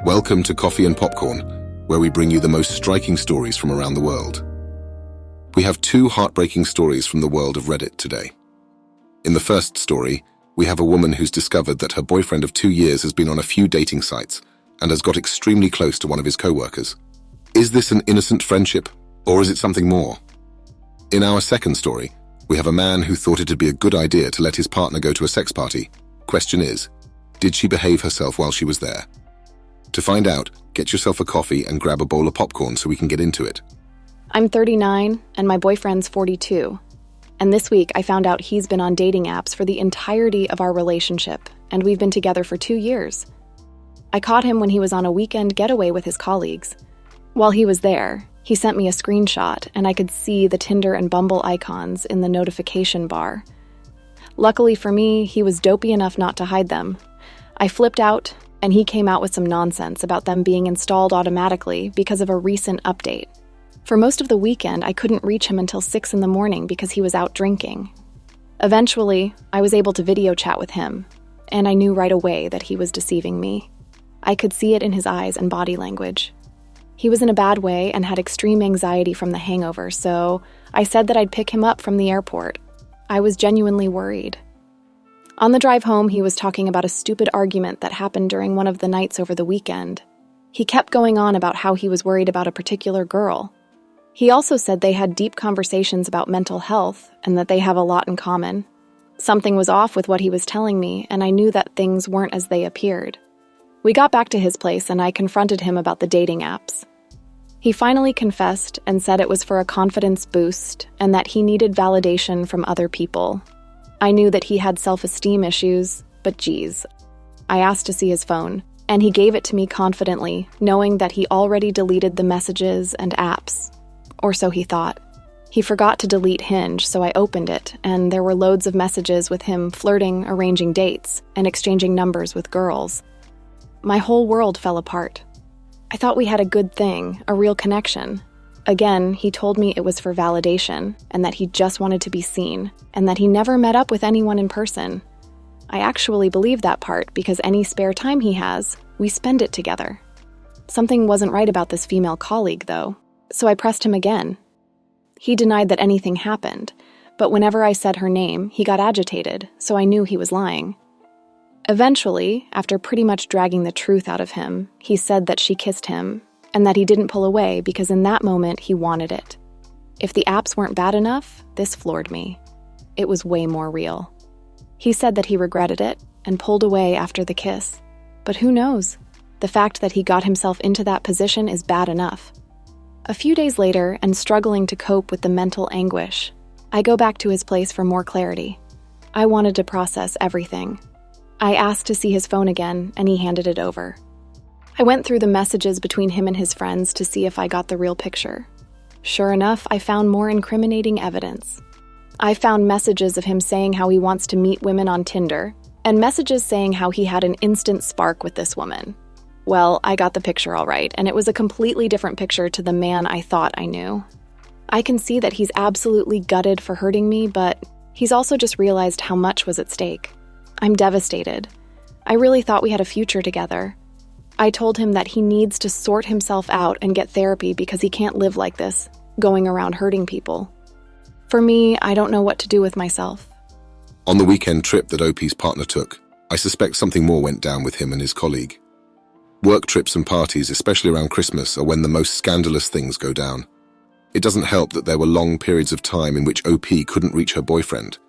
Welcome to Coffee and Popcorn, where we bring you the most striking stories from around the world. We have two heartbreaking stories from the world of Reddit today. In the first story, we have a woman who's discovered that her boyfriend of 2 years has been on a few dating sites and has got extremely close to one of his co-workers. Is this an innocent friendship, or is it something more? In our second story, we have a man who thought it'd be a good idea to let his partner go to a sex party. Question is, did she behave herself while she was there? To find out, get yourself a coffee and grab a bowl of popcorn so we can get into it. I'm 39 and my boyfriend's 42. And this week I found out he's been on dating apps for the entirety of our relationship, and we've been together for 2 years. I caught him when he was on a weekend getaway with his colleagues. While he was there, he sent me a screenshot and I could see the Tinder and Bumble icons in the notification bar. Luckily for me, he was dopey enough not to hide them. I flipped out, and he came out with some nonsense about them being installed automatically because of a recent update. For most of the weekend, I couldn't reach him until 6 a.m. because he was out drinking. Eventually, I was able to video chat with him, and I knew right away that he was deceiving me. I could see it in his eyes and body language. He was in a bad way and had extreme anxiety from the hangover, so I said that I'd pick him up from the airport. I was genuinely worried. On the drive home, he was talking about a stupid argument that happened during one of the nights over the weekend. He kept going on about how he was worried about a particular girl. He also said they had deep conversations about mental health and that they have a lot in common. Something was off with what he was telling me, and I knew that things weren't as they appeared. We got back to his place and I confronted him about the dating apps. He finally confessed and said it was for a confidence boost and that he needed validation from other people. I knew that he had self-esteem issues, but geez. I asked to see his phone, and he gave it to me confidently, knowing that he already deleted the messages and apps. Or so he thought. He forgot to delete Hinge, so I opened it, and there were loads of messages with him flirting, arranging dates, and exchanging numbers with girls. My whole world fell apart. I thought we had a good thing, a real connection. Again, he told me it was for validation, and that he just wanted to be seen, and that he never met up with anyone in person. I actually believe that part because any spare time he has, we spend it together. Something wasn't right about this female colleague, though, so I pressed him again. He denied that anything happened, but whenever I said her name, he got agitated, so I knew he was lying. Eventually, after pretty much dragging the truth out of him, he said that she kissed him, and that he didn't pull away because in that moment he wanted it. If the apps weren't bad enough, this floored me. It was way more real. He said that he regretted it and pulled away after the kiss. But who knows? The fact that he got himself into that position is bad enough. A few days later, and struggling to cope with the mental anguish, I go back to his place for more clarity. I wanted to process everything. I asked to see his phone again, and he handed it over. I went through the messages between him and his friends to see if I got the real picture. Sure enough, I found more incriminating evidence. I found messages of him saying how he wants to meet women on Tinder, and messages saying how he had an instant spark with this woman. Well, I got the picture all right, and it was a completely different picture to the man I thought I knew. I can see that he's absolutely gutted for hurting me, but he's also just realized how much was at stake. I'm devastated. I really thought we had a future together. I told him that he needs to sort himself out and get therapy because he can't live like this, going around hurting people. For me, I don't know what to do with myself. On the weekend trip that OP's partner took, I suspect something more went down with him and his colleague. Work trips and parties, especially around Christmas, are when the most scandalous things go down. It doesn't help that there were long periods of time in which OP couldn't reach her boyfriend.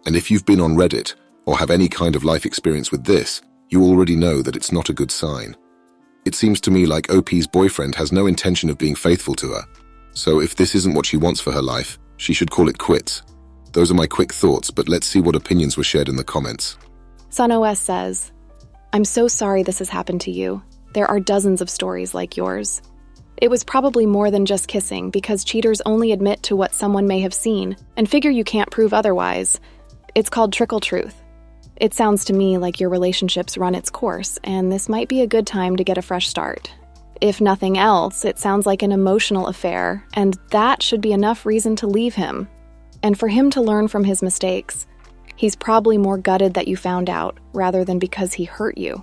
And if you've been on Reddit or have any kind of life experience with this, you already know that it's not a good sign. It seems to me like OP's boyfriend has no intention of being faithful to her. So if this isn't what she wants for her life, she should call it quits. Those are my quick thoughts, but let's see what opinions were shared in the comments. SunOS says, "I'm so sorry this has happened to you. There are dozens of stories like yours. It was probably more than just kissing because cheaters only admit to what someone may have seen and figure you can't prove otherwise. It's called trickle truth. It sounds to me like your relationship's run its course, and this might be a good time to get a fresh start. If nothing else, it sounds like an emotional affair, and that should be enough reason to leave him. And for him to learn from his mistakes. He's probably more gutted that you found out, rather than because he hurt you."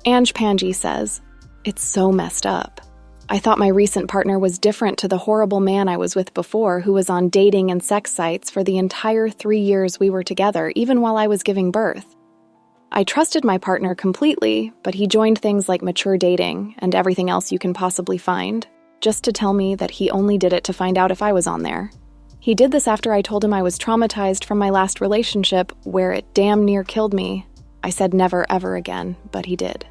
Ange Panji says, It's so messed up. I thought my recent partner was different to the horrible man I was with before, who was on dating and sex sites for the entire 3 years we were together, even while I was giving birth. I trusted my partner completely, but he joined things like mature dating and everything else you can possibly find, just to tell me that he only did it to find out if I was on there. He did this after I told him I was traumatized from my last relationship, where it damn near killed me. I said never ever again, but he did.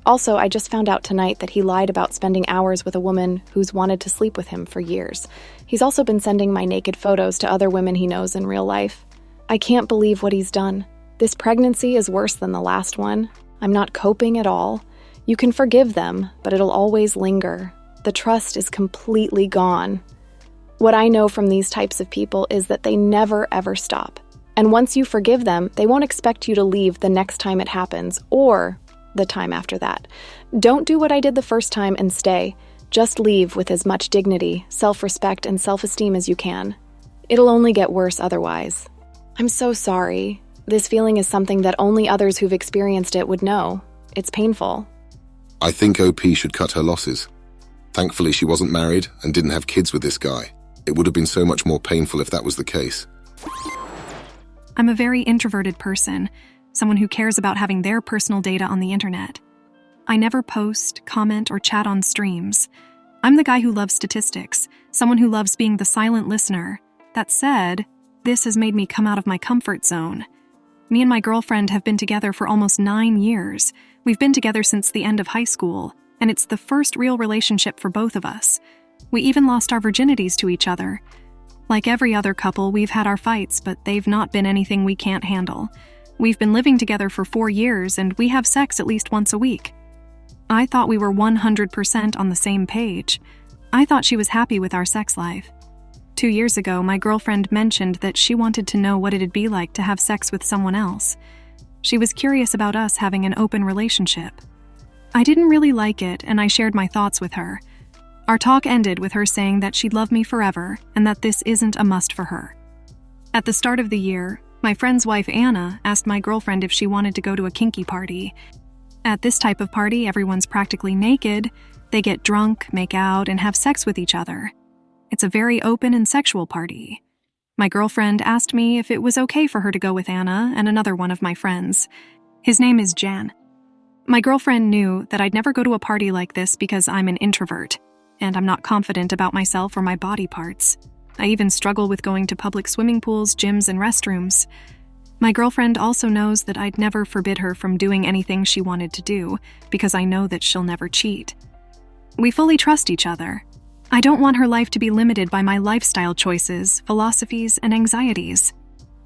Also, I just found out tonight that he lied about spending hours with a woman who's wanted to sleep with him for years. He's also been sending my naked photos to other women he knows in real life. I can't believe what he's done. This pregnancy is worse than the last one. I'm not coping at all. You can forgive them, but it'll always linger. The trust is completely gone. What I know from these types of people is that they never ever stop. And once you forgive them, they won't expect you to leave the next time it happens, or the time after that. Don't do what I did the first time and stay. Just leave with as much dignity, self-respect, and self-esteem as you can. It'll only get worse otherwise. I'm so sorry. This feeling is something that only others who've experienced it would know. It's painful. I think OP should cut her losses. Thankfully, she wasn't married and didn't have kids with this guy. It would have been so much more painful if that was the case. I'm a very introverted person, someone who cares about having their personal data on the internet. I never post, comment, or chat on streams. I'm the guy who loves statistics, someone who loves being the silent listener. That said, this has made me come out of my comfort zone. Me and my girlfriend have been together for almost 9 years. We've been together since the end of high school, and it's the first real relationship for both of us. We even lost our virginities to each other. Like every other couple, we've had our fights, but they've not been anything we can't handle. We've been living together for 4 years, and we have sex at least once a week. I thought we were 100% on the same page. I thought she was happy with our sex life. 2 years ago, my girlfriend mentioned that she wanted to know what it'd be like to have sex with someone else. She was curious about us having an open relationship. I didn't really like it, and I shared my thoughts with her. Our talk ended with her saying that she'd love me forever and that this isn't a must for her. At the start of the year, my friend's wife Anna asked my girlfriend if she wanted to go to a kinky party. At this type of party, everyone's practically naked. They get drunk, make out, and have sex with each other. It's a very open and sexual party. My girlfriend asked me if it was okay for her to go with Anna and another one of my friends. His name is Jan. My girlfriend knew that I'd never go to a party like this because I'm an introvert, and I'm not confident about myself or my body parts. I even struggle with going to public swimming pools, gyms, and restrooms. My girlfriend also knows that I'd never forbid her from doing anything she wanted to do, because I know that she'll never cheat. We fully trust each other. I don't want her life to be limited by my lifestyle choices, philosophies, and anxieties.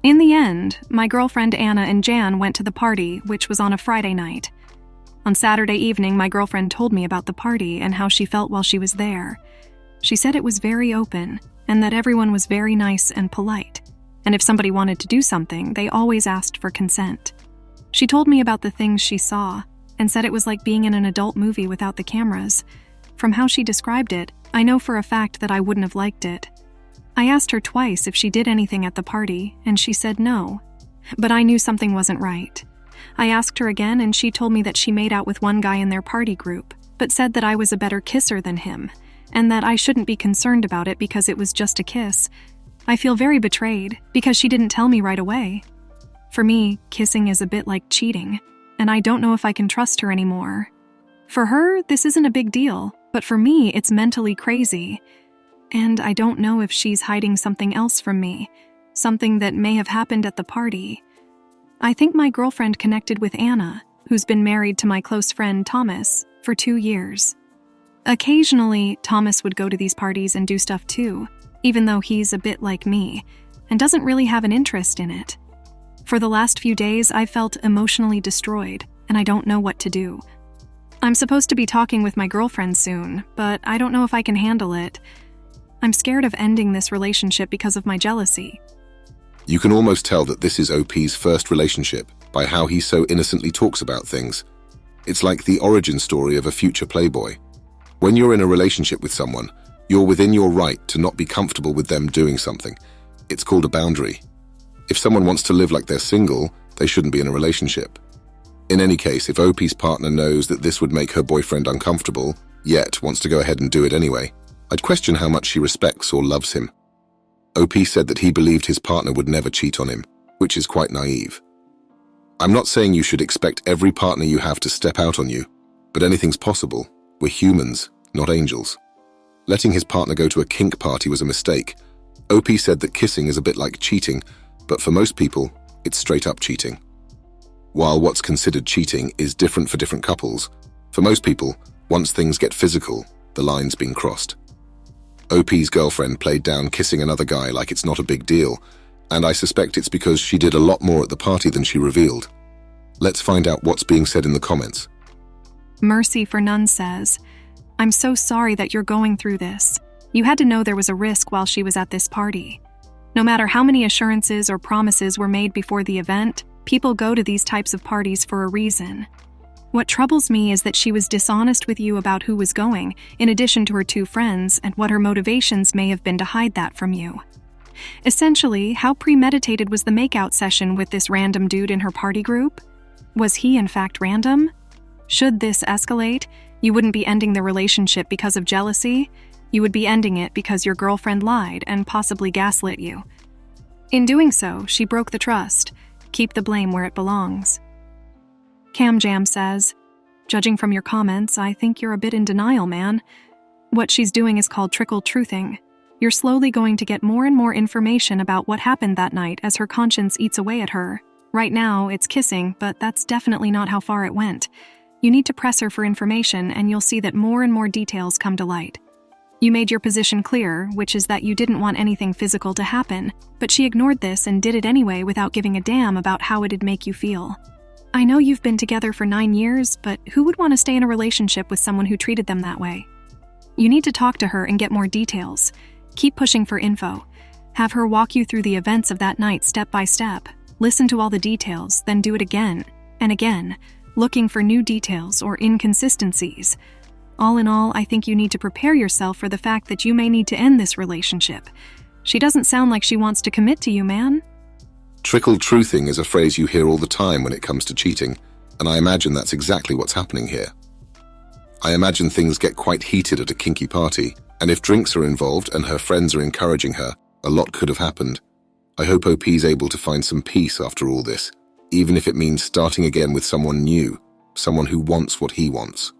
In the end, my girlfriend Anna and Jan went to the party, which was on a Friday night. On Saturday evening, my girlfriend told me about the party and how she felt while she was there. She said it was very open, and that everyone was very nice and polite. And if somebody wanted to do something, they always asked for consent. She told me about the things she saw, and said it was like being in an adult movie without the cameras. From how she described it, I know for a fact that I wouldn't have liked it. I asked her twice if she did anything at the party, and she said no. But I knew something wasn't right. I asked her again, and she told me that she made out with one guy in their party group, but said that I was a better kisser than him, and that I shouldn't be concerned about it because it was just a kiss. I feel very betrayed, because she didn't tell me right away. For me, kissing is a bit like cheating, and I don't know if I can trust her anymore. For her, this isn't a big deal, but for me, it's mentally crazy. And I don't know if she's hiding something else from me, something that may have happened at the party. I think my girlfriend connected with Anna, who's been married to my close friend Thomas, for 2 years. Occasionally, Thomas would go to these parties and do stuff too, even though he's a bit like me, and doesn't really have an interest in it. For the last few days, I felt emotionally destroyed, and I don't know what to do. I'm supposed to be talking with my girlfriend soon, but I don't know if I can handle it. I'm scared of ending this relationship because of my jealousy. You can almost tell that this is OP's first relationship by how he so innocently talks about things. It's like the origin story of a future playboy. When you're in a relationship with someone, you're within your right to not be comfortable with them doing something. It's called a boundary. If someone wants to live like they're single, they shouldn't be in a relationship. In any case, if OP's partner knows that this would make her boyfriend uncomfortable, yet wants to go ahead and do it anyway, I'd question how much she respects or loves him. OP said that he believed his partner would never cheat on him, which is quite naive. I'm not saying you should expect every partner you have to step out on you, but anything's possible. We're humans, not angels. Letting his partner go to a kink party was a mistake. OP said that kissing is a bit like cheating, but for most people, it's straight up cheating. While what's considered cheating is different for different couples, for most people, once things get physical, the line's been crossed. OP's girlfriend played down kissing another guy like it's not a big deal, and I suspect it's because she did a lot more at the party than she revealed. Let's find out what's being said in the comments. Mercy for None says, I'm so sorry that you're going through this. You had to know there was a risk while she was at this party. No matter how many assurances or promises were made before the event, people go to these types of parties for a reason. What troubles me is that she was dishonest with you about who was going, in addition to her two friends, and what her motivations may have been to hide that from you. Essentially, how premeditated was the makeout session with this random dude in her party group? Was he in fact random? Should this escalate, you wouldn't be ending the relationship because of jealousy. You would be ending it because your girlfriend lied and possibly gaslit you. In doing so, she broke the trust. Keep the blame where it belongs. Cam Jam says, judging from your comments, I think you're a bit in denial, man. What she's doing is called trickle truthing. You're slowly going to get more and more information about what happened that night as her conscience eats away at her. Right now, it's kissing, but that's definitely not how far it went. You need to press her for information, and you'll see that more and more details come to light. You made your position clear, which is that you didn't want anything physical to happen, but she ignored this and did it anyway without giving a damn about how it'd make you feel. I know you've been together for 9 years, but who would want to stay in a relationship with someone who treated them that way? You need to talk to her and get more details. Keep pushing for info. Have her walk you through the events of that night step by step. Listen to all the details, then do it again and again, looking for new details or inconsistencies. All in all, I think you need to prepare yourself for the fact that you may need to end this relationship. She doesn't sound like she wants to commit to you, man. Trickle truthing is a phrase you hear all the time when it comes to cheating, and I imagine that's exactly what's happening here. I imagine things get quite heated at a kinky party, and if drinks are involved and her friends are encouraging her, a lot could have happened. I hope OP's able to find some peace after all this, even if it means starting again with someone new, someone who wants what he wants.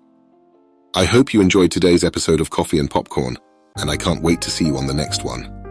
I hope you enjoyed today's episode of Coffee and Popcorn, and I can't wait to see you on the next one.